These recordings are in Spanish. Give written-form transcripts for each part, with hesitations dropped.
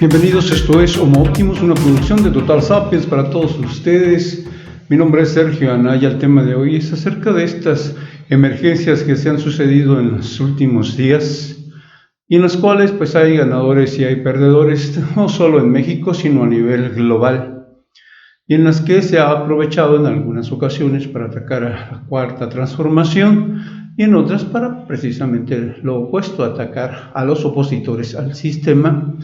Bienvenidos, esto es Homo Optimus, una producción de Total Sapiens para todos ustedes. Mi nombre es Sergio Anaya. El tema de hoy es acerca de estas emergencias que se han sucedido en los últimos días y en las cuales pues hay ganadores y hay perdedores, no solo en México sino a nivel global, y en las que se ha aprovechado en algunas ocasiones para atacar a la cuarta transformación y en otras para precisamente lo opuesto, atacar a los opositores al sistema.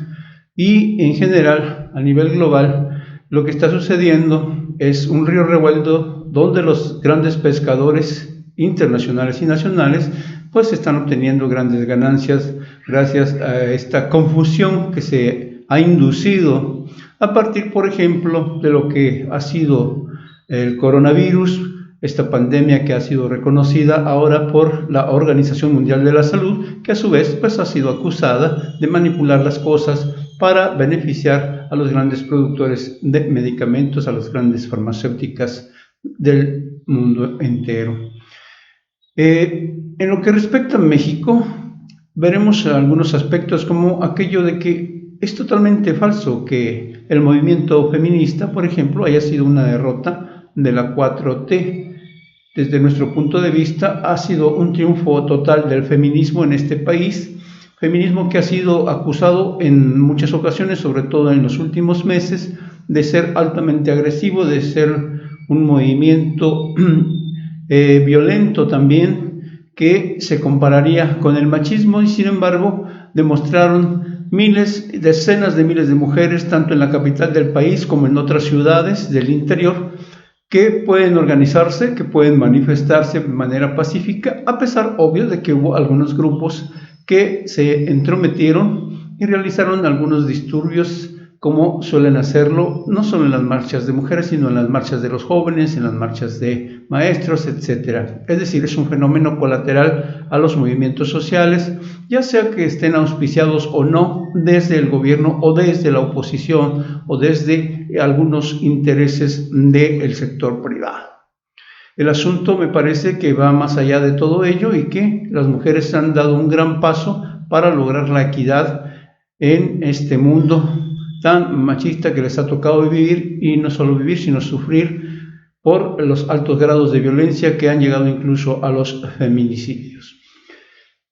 Y en general, a nivel global, lo que está sucediendo es un río revuelto donde los grandes pescadores internacionales y nacionales pues están obteniendo grandes ganancias gracias a esta confusión que se ha inducido a partir, por ejemplo, de lo que ha sido el coronavirus, esta pandemia que ha sido reconocida ahora por la Organización Mundial de la Salud, que a su vez pues ha sido acusada de manipular las cosas para beneficiar a los grandes productores de medicamentos, a las grandes farmacéuticas del mundo entero. En lo que respecta a México, veremos algunos aspectos como aquello de que es totalmente falso que el movimiento feminista, por ejemplo, haya sido una derrota de la 4T. Desde nuestro punto de vista, ha sido un triunfo total del feminismo en este país, feminismo que ha sido acusado en muchas ocasiones, sobre todo en los últimos meses, de ser altamente agresivo, de ser un movimiento violento también, que se compararía con el machismo, y sin embargo demostraron decenas de miles de mujeres, tanto en la capital del país como en otras ciudades del interior, que pueden organizarse, que pueden manifestarse de manera pacífica, a pesar, obvio, de que hubo algunos grupos que se entrometieron y realizaron algunos disturbios, como suelen hacerlo, no solo en las marchas de mujeres, sino en las marchas de los jóvenes, en las marchas de maestros, etc. Es decir, es un fenómeno colateral a los movimientos sociales, ya sea que estén auspiciados o no desde el gobierno o desde la oposición o desde algunos intereses del sector privado. El asunto me parece que va más allá de todo ello y que las mujeres han dado un gran paso para lograr la equidad en este mundo tan machista que les ha tocado vivir, y no solo vivir, sino sufrir por los altos grados de violencia que han llegado incluso a los feminicidios.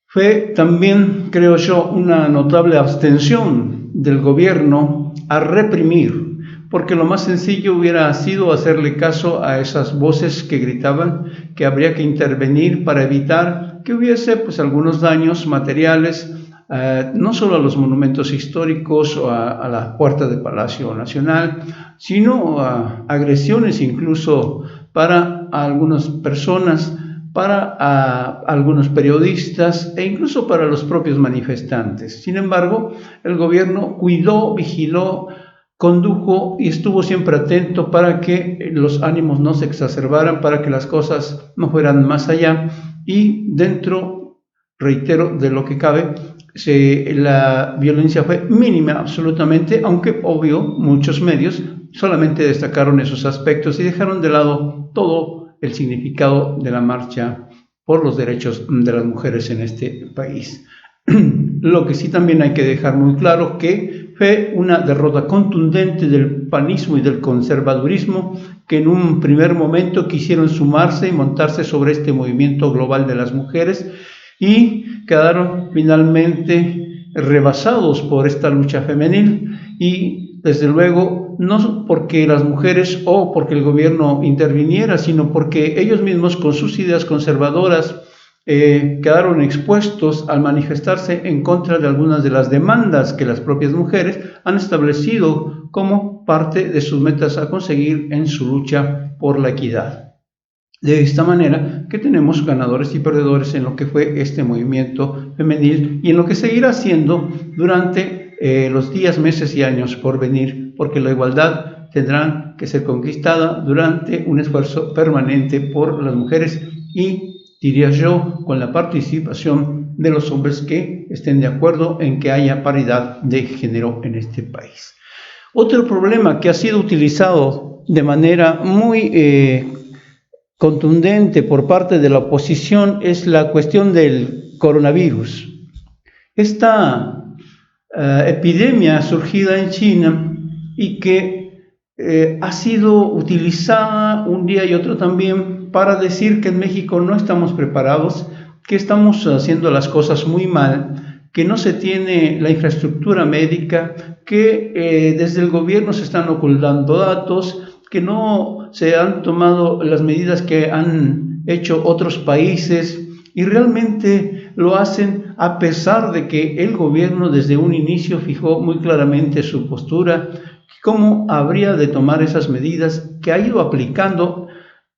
Fue también, creo yo, una notable abstención del gobierno a reprimir, porque lo más sencillo hubiera sido hacerle caso a esas voces que gritaban que habría que intervenir para evitar que hubiese pues algunos daños materiales, no solo a los monumentos históricos o a la puerta del Palacio Nacional, sino a agresiones incluso para algunas personas, para algunos periodistas e incluso para los propios manifestantes. Sin embargo, el gobierno cuidó, vigiló, condujo y estuvo siempre atento para que los ánimos no se exacerbaran, para que las cosas no fueran más allá, y dentro, reitero, de lo que cabe, la violencia fue mínima absolutamente, aunque obvio muchos medios solamente destacaron esos aspectos y dejaron de lado todo el significado de la marcha por los derechos de las mujeres en este país. Lo que sí también hay que dejar muy claro que fue una derrota contundente del panismo y del conservadurismo, que en un primer momento quisieron sumarse y montarse sobre este movimiento global de las mujeres y quedaron finalmente rebasados por esta lucha femenil, y desde luego no porque las mujeres o porque el gobierno interviniera, sino porque ellos mismos con sus ideas conservadoras quedaron expuestos al manifestarse en contra de algunas de las demandas que las propias mujeres han establecido como parte de sus metas a conseguir en su lucha por la equidad. De esta manera que tenemos ganadores y perdedores en lo que fue este movimiento femenil y en lo que seguirá siendo durante los días, meses y años por venir, porque la igualdad tendrá que ser conquistada durante un esfuerzo permanente por las mujeres y, diría yo, con la participación de los hombres que estén de acuerdo en que haya paridad de género en este país. Otro problema que ha sido utilizado de manera muy contundente por parte de la oposición es la cuestión del coronavirus. Esta epidemia surgida en China y que ha sido utilizada un día y otro también para decir que en México no estamos preparados, que estamos haciendo las cosas muy mal, que no se tiene la infraestructura médica, que desde el gobierno se están ocultando datos, que no se han tomado las medidas que han hecho otros países y realmente lo hacen a pesar de que el gobierno desde un inicio fijó muy claramente su postura, cómo habría de tomar esas medidas que ha ido aplicando,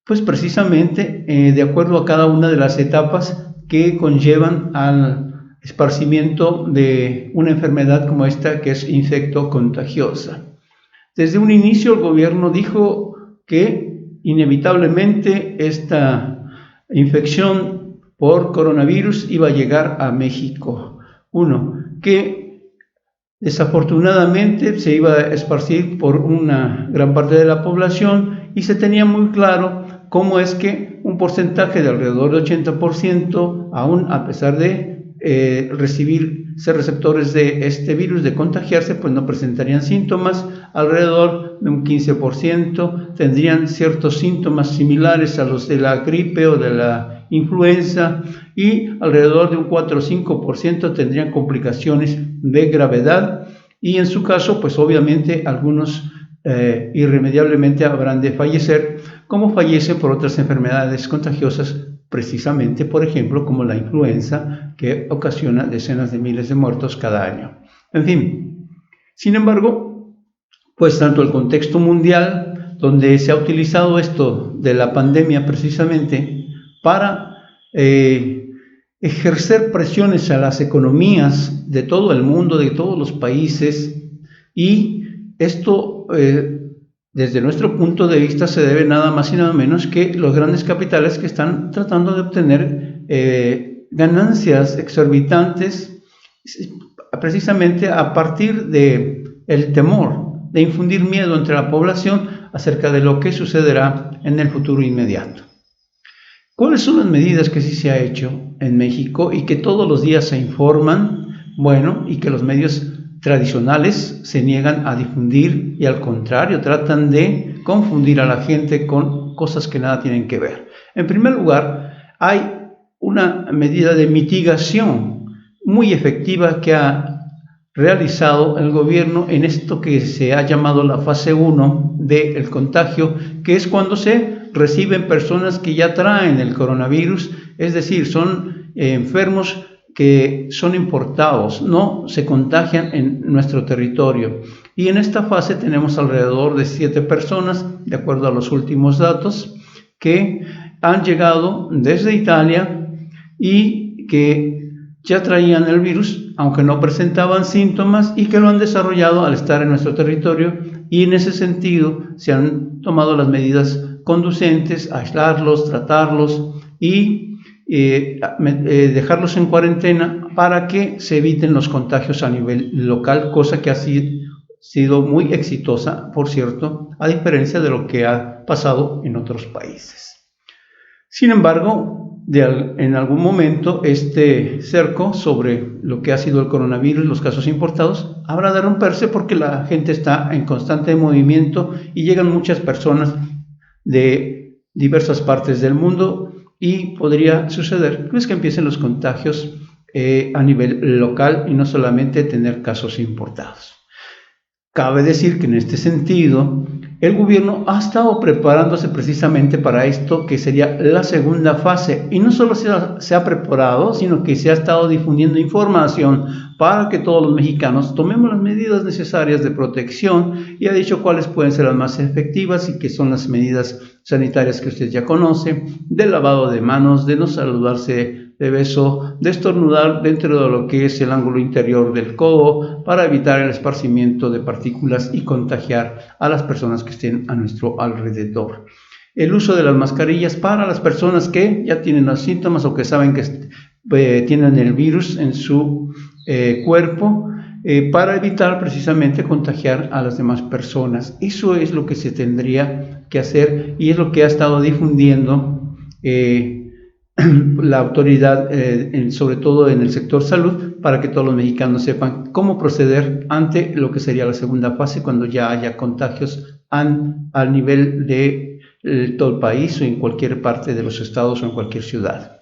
pues precisamente de acuerdo a cada una de las etapas que conllevan al esparcimiento de una enfermedad como esta que es infectocontagiosa. Desde un inicio el gobierno dijo que inevitablemente esta infección por coronavirus iba a llegar a México. Uno, que desafortunadamente se iba a esparcir por una gran parte de la población y se tenía muy claro cómo es que un porcentaje de alrededor del 80%, aún a pesar de ser receptores de este virus, de contagiarse, pues no presentarían síntomas. Alrededor de un 15% tendrían ciertos síntomas similares a los de la gripe o de la influenza y alrededor de un 4 o 5% tendrían complicaciones de gravedad y en su caso, pues obviamente algunos irremediablemente habrán de fallecer, como fallecen por otras enfermedades contagiosas, precisamente, por ejemplo, como la influenza, que ocasiona decenas de miles de muertos cada año. En fin, sin embargo, pues tanto el contexto mundial, donde se ha utilizado esto de la pandemia precisamente para ejercer presiones a las economías de todo el mundo, de todos los países, y esto desde nuestro punto de vista se debe nada más y nada menos que los grandes capitales que están tratando de obtener ganancias exorbitantes precisamente a partir del temor, de infundir miedo entre la población acerca de lo que sucederá en el futuro inmediato. ¿Cuáles son las medidas que sí se ha hecho en México y que todos los días se informan? Bueno, y que los medios tradicionales se niegan a difundir y al contrario tratan de confundir a la gente con cosas que nada tienen que ver. En primer lugar, hay una medida de mitigación muy efectiva que ha realizado el gobierno en esto que se ha llamado la fase 1 del contagio, que es cuando se reciben personas que ya traen el coronavirus, es decir, son enfermos que son importados, no se contagian en nuestro territorio. Y en esta fase tenemos alrededor de 7 personas, de acuerdo a los últimos datos, que han llegado desde Italia y que ya traían el virus, aunque no presentaban síntomas, y que lo han desarrollado al estar en nuestro territorio, y en ese sentido se han tomado las medidas conducentes a aislarlos, tratarlos y dejarlos en cuarentena para que se eviten los contagios a nivel local, cosa que ha sido muy exitosa, por cierto, a diferencia de lo que ha pasado en otros países. Sin embargo, en algún momento este cerco sobre lo que ha sido el coronavirus, los casos importados, habrá de romperse porque la gente está en constante movimiento y llegan muchas personas de diversas partes del mundo y podría suceder pues, que empiecen los contagios a nivel local y no solamente tener casos importados. Cabe decir que en este sentido el gobierno ha estado preparándose precisamente para esto, que sería la segunda fase, y no solo se ha preparado, sino que se ha estado difundiendo información para que todos los mexicanos tomemos las medidas necesarias de protección y ha dicho cuáles pueden ser las más efectivas y que son las medidas sanitarias que usted ya conoce, del lavado de manos, de no saludarse de beso, de estornudar dentro de lo que es el ángulo interior del codo para evitar el esparcimiento de partículas y contagiar a las personas que estén a nuestro alrededor. El uso de las mascarillas para las personas que ya tienen los síntomas o que saben que tienen el virus en su cuerpo para evitar precisamente contagiar a las demás personas. Eso es lo que se tendría que hacer y es lo que ha estado difundiendo la autoridad, sobre todo en el sector salud, para que todos los mexicanos sepan cómo proceder ante lo que sería la segunda fase cuando ya haya contagios al nivel de todo el país o en cualquier parte de los estados o en cualquier ciudad.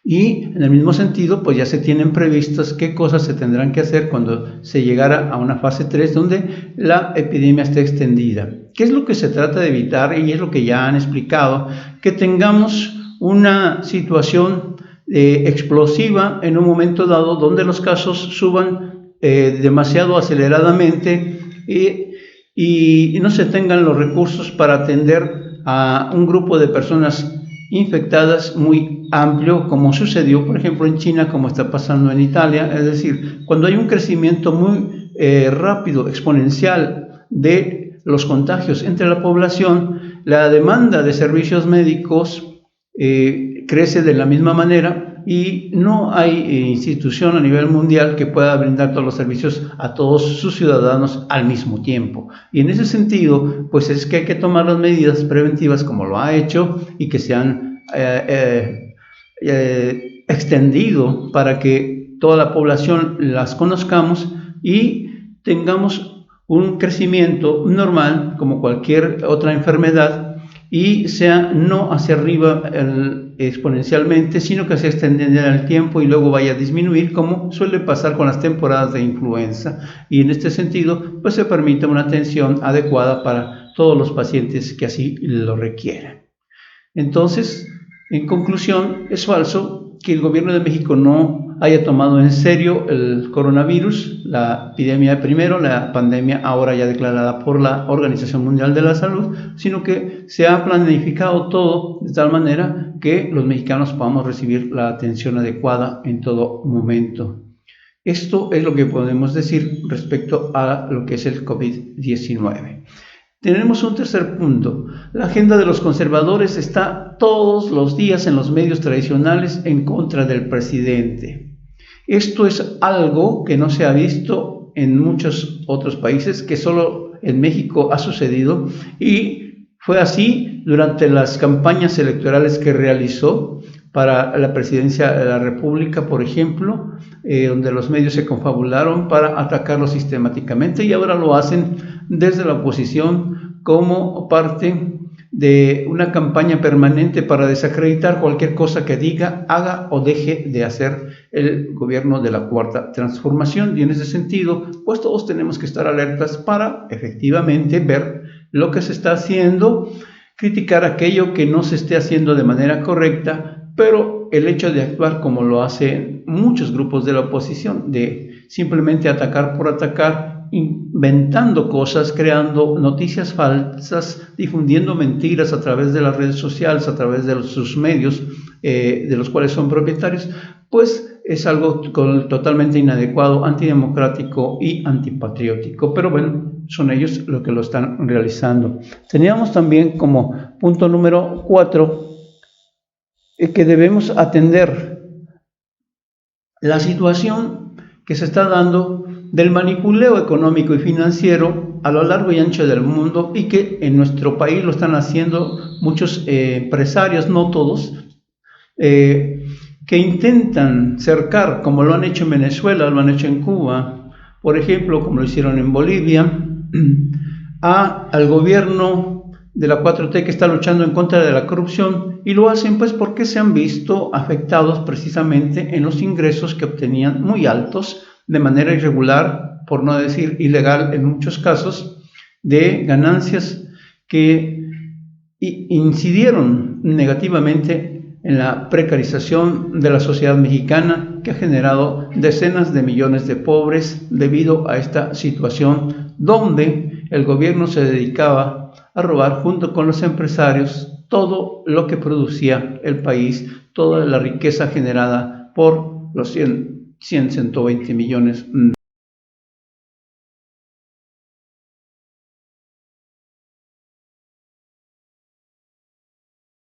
Y en el mismo sentido, pues ya se tienen previstas qué cosas se tendrán que hacer cuando se llegara a una fase 3 donde la epidemia esté extendida. ¿Qué es lo que se trata de evitar? Y es lo que ya han explicado, que tengamos una situación explosiva en un momento dado donde los casos suban demasiado aceleradamente y no se tengan los recursos para atender a un grupo de personas infectadas muy amplio, como sucedió, por ejemplo, en China, como está pasando en Italia. Es decir, cuando hay un crecimiento muy rápido, exponencial de los contagios entre la población, la demanda de servicios médicos crece de la misma manera y no hay institución a nivel mundial que pueda brindar todos los servicios a todos sus ciudadanos al mismo tiempo. Y en ese sentido, pues es que hay que tomar las medidas preventivas como lo ha hecho y que se han extendido para que toda la población las conozcamos y tengamos un crecimiento normal como cualquier otra enfermedad y sea no hacia arriba exponencialmente, sino que se extienda en el tiempo y luego vaya a disminuir, como suele pasar con las temporadas de influenza. Y en este sentido, pues se permite una atención adecuada para todos los pacientes que así lo requieran. Entonces, en conclusión, es falso que el gobierno de México no haya tomado en serio el coronavirus, la epidemia primero, la pandemia ahora ya declarada por la Organización Mundial de la Salud, sino que se ha planificado todo de tal manera que los mexicanos podamos recibir la atención adecuada en todo momento. Esto es lo que podemos decir respecto a lo que es el COVID-19. Tenemos un tercer punto. La agenda de los conservadores está todos los días en los medios tradicionales en contra del presidente. Esto es algo que no se ha visto en muchos otros países, que solo en México ha sucedido, y fue así durante las campañas electorales que realizó para la presidencia de la República, por ejemplo, donde los medios se confabularon para atacarlo sistemáticamente, y ahora lo hacen desde la oposición como parte de una campaña permanente para desacreditar cualquier cosa que diga, haga o deje de hacer el gobierno de la Cuarta Transformación. Y en ese sentido, pues todos tenemos que estar alertas para efectivamente ver lo que se está haciendo, criticar aquello que no se esté haciendo de manera correcta, pero el hecho de actuar como lo hacen muchos grupos de la oposición, de simplemente atacar por atacar, inventando cosas, creando noticias falsas, difundiendo mentiras a través de las redes sociales, a través de sus medios, de los cuales son propietarios, pues es algo totalmente inadecuado, antidemocrático y antipatriótico. Pero bueno, son ellos los que lo están realizando. Teníamos también como punto número 4 que debemos atender la situación que se está dando del manipuleo económico y financiero a lo largo y ancho del mundo, y que en nuestro país lo están haciendo muchos empresarios, no todos, que intentan cercar, como lo han hecho en Venezuela, lo han hecho en Cuba, por ejemplo, como lo hicieron en Bolivia, al gobierno de la 4T que está luchando en contra de la corrupción, y lo hacen pues porque se han visto afectados precisamente en los ingresos que obtenían muy altos de manera irregular, por no decir ilegal en muchos casos, de ganancias que incidieron negativamente en la precarización de la sociedad mexicana, que ha generado decenas de millones de pobres debido a esta situación donde el gobierno se dedicaba a robar junto con los empresarios todo lo que producía el país, toda la riqueza generada por los 120 millones